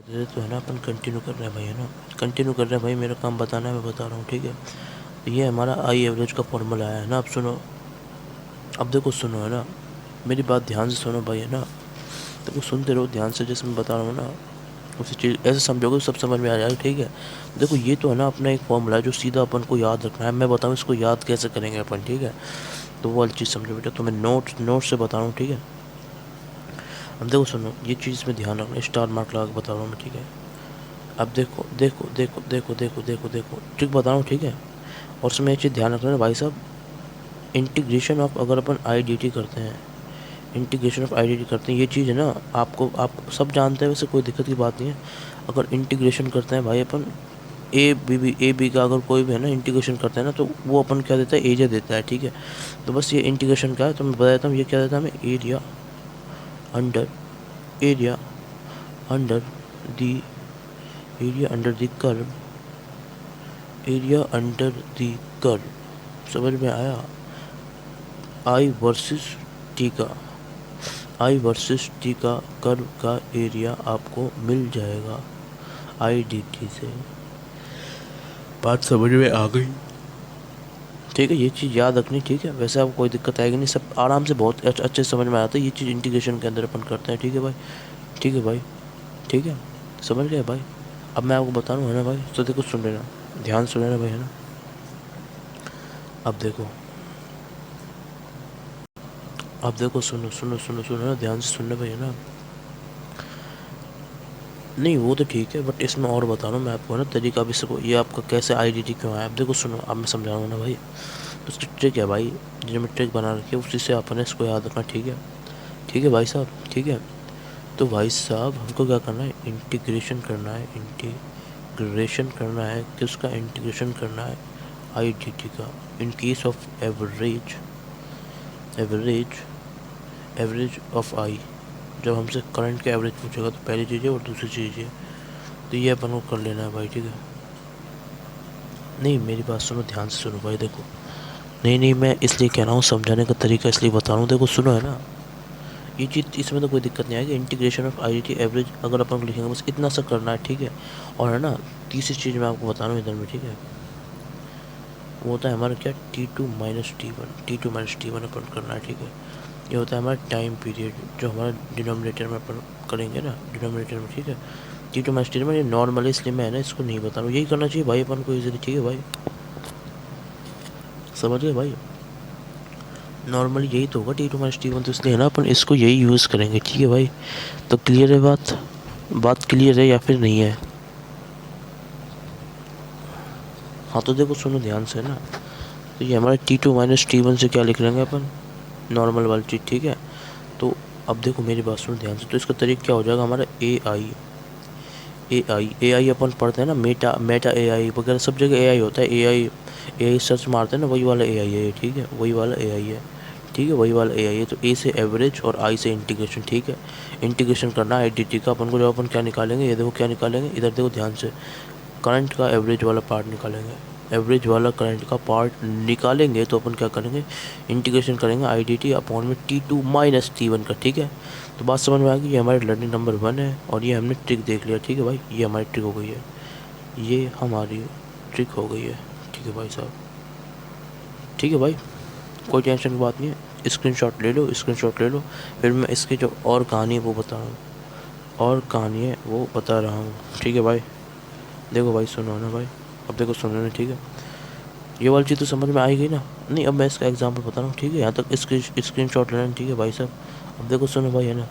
ये तो है ना, अपन कंटिन्यू कर रहे हैं भाई, है ना, कंटिन्यू कर रहे हैं भाई, मेरा काम बताना है, मैं बता रहा हूँ, ठीक है। ये हमारा आई एवरेज का फॉर्मूला है ना। अब सुनो, अब देखो सुनो, है ना, मेरी बात ध्यान से सुनो भाई, है ना, देखो सुनते रहो ध्यान से, जैसे मैं बता रहा हूँ ना, उसी चीज़ ऐसे समझोगे तो सब समझ में आ जाएगा, ठीक है। देखो ये तो है ना अपना एक फॉर्मूला है जो सीधा अपन को याद रखना है। मैं बताऊँ इसको याद कैसे करेंगे अपन, ठीक है, तो वो वाली चीज़ समझो बेटा, तो मैं नोट से बता रहा हूँ, ठीक है। अब देखो सुनो, ये चीज़ में ध्यान रखना, स्टार मार्क लगा के बता रहा हूँ मैं, ठीक है। अब देखो देखो देखो देखो देखो देखो देखो ठीक बता रहा हूँ, ठीक है। और उसमें एक चीज़ ध्यान रखना है भाई साहब, इंटीग्रेशन ऑफ अगर अपन आई डी टी करते हैं, integration of I D T करते हैं, ये चीज़ है ना, आपको आप सब जानते हैं, वैसे कोई दिक्कत की बात नहीं है। अगर इंटीग्रेशन करते हैं भाई अपन, ए बी का अगर कोई भी है ना इंटीग्रेशन करते हैं ना, तो वो अपन क्या देता है, एरिया देता है, ठीक है। तो बस ये इंटीग्रेशन का है, तो मैं बता देता हूँ, ये क्या देता है हमें, area under, area under the, area under the curve, area under the curve. समझ में आया? आई वर्सेस टी का, आई वर्सेस टी का कर्व का एरिया आपको मिल जाएगा आई डी टी से। बात समझ में आ गई? ठीक है, ये चीज़ याद रखनी, ठीक है। वैसे आपको कोई दिक्कत आएगी नहीं, सब आराम से बहुत अच्छे से समझ में आता है। ये चीज़ इंटीग्रेशन के अंदर अपन करते हैं, ठीक है भाई, ठीक है भाई, ठीक है, समझ गए भाई। अब मैं आपको बता रहा हूँ, है ना भाई, तो देखो सुन लेना, ध्यान सुन लेना भाई, है ना। अब देखो, अब देखो सुनो सुनो सुनो सुनो ना, ध्यान से सुनना भाई, है ना। नहीं वो तो ठीक है, बट इसमें और बता रहा हूँ मैं आपको, है ना, तरीका भी सबको, ये आपका कैसे आई डी टी क्यों आया। अब देखो सुनो, अब मैं समझा रहा हूँ ना भाई, तो उसकी ट्रिक है भाई, जो मैं ट्रिक बना रखी है उसी से आपने इसको याद रखना, ठीक है, ठीक है भाई साहब, ठीक है। तो भाई साहब हमको क्या करना है, इंटीग्रेशन करना है, इंटीग्रेशन करना है, किसका इंटीग्रेशन करना है, आई डी टी का, in case of average, average, average of I. जब हमसे करंट का एवरेज पूछेगा तो पहली चीज़ है, और दूसरी चीज़ है, तो ये अपन को कर लेना है भाई, ठीक है। नहीं मेरी बात सुनो, ध्यान से सुनो भाई, देखो, नहीं नहीं मैं इसलिए कह रहा हूँ, समझाने का तरीका इसलिए बता रहा हूँ, देखो सुनो, है ना, ये चीज़ इसमें तो कोई दिक्कत नहीं आएगी। Integration of I D T average अगर अपन को लिखेंगे, बस इतना सा करना है, ठीक है। और है ना, तीसरी चीज़ मैं आपको बता रहा हूँ इधर में, ठीक है, वो होता है हमारा क्या, T two minus T one, T two minus T one अपन करना है, ठीक है। ये होता है हमारा टाइम पीरियड, जो हमारा डिनोमिनेटर में अपन करेंगे ना, डिनोमिनेटर में, ठीक है। T two minus T one, ये नॉर्मल है इसलिए मैं ना इसको नहीं बता रहा हूँ, यही करना चाहिए भाई अपन को इजीली, ठीक है भाई, समझ गए भाई। नॉर्मली यही तो होगा T two minus T one, तो इसलिए ना अपन इसको यही यूज़ करेंगे, ठीक है भाई। तो क्लियर है बात, बात क्लियर है या फिर नहीं है? हाँ तो देखो सुनो ध्यान से ना, तो ये हमारा T two minus T one से क्या लिख लेंगे अपन, नॉर्मल वाली चीज़, ठीक है। तो अब देखो मेरी बात सुनो ध्यान से, तो इसका तरीका क्या हो जाएगा हमारा, ए आई अपन पढ़ते हैं ना, मेटा ए आई वगैरह सब जगह ए आई होता है, ए आई सर्च मारते हैं ना, वही वाला ए आई है, ठीक है, वही वाला ए आई है, ठीक है, वही वाला ए आई है। तो ए से एवरेज और आई से इंटीग्रेशन, ठीक है, इंटीग्रेशन करना है आई डी टी का अपन को, जब अपन क्या निकालेंगे, ये देखो क्या निकालेंगे, इधर देखो ध्यान से, करंट का एवरेज वाला पार्ट निकालेंगे, एवरेज वाला करंट का पार्ट निकालेंगे, तो अपन क्या करेंगे, इंटीग्रेशन करेंगे आई डी टी अपॉन में T two minus T one का, ठीक है। तो बात समझ में आ गई, ये हमारे लर्निंग नंबर 1 है, और ये हमने ट्रिक देख लिया, ठीक है भाई, ये हमारी ट्रिक हो गई है, ये हमारी ट्रिक हो गई है, ठीक है भाई साहब, ठीक है भाई, कोई टेंशन की बात नहीं है। स्क्रीनशॉट ले लो, स्क्रीनशॉट ले लो, फिर मैं इसकी जो और कहानी है वो बता रहा हूँ, और कहानी है वो बता रहा हूँ, ठीक है भाई। देखो भाई सुनो ना भाई, अब देखो सुनो ना, ठीक है, ये वाली चीज़ तो समझ में आई गई ना। नहीं अब मैं इसका एग्जांपल बता रहा हूँ, ठीक है, यहाँ तक इसकी स्क्रीनशॉट लेना, ठीक है भाई साहब। अब देखो सुनो भाई, है ना,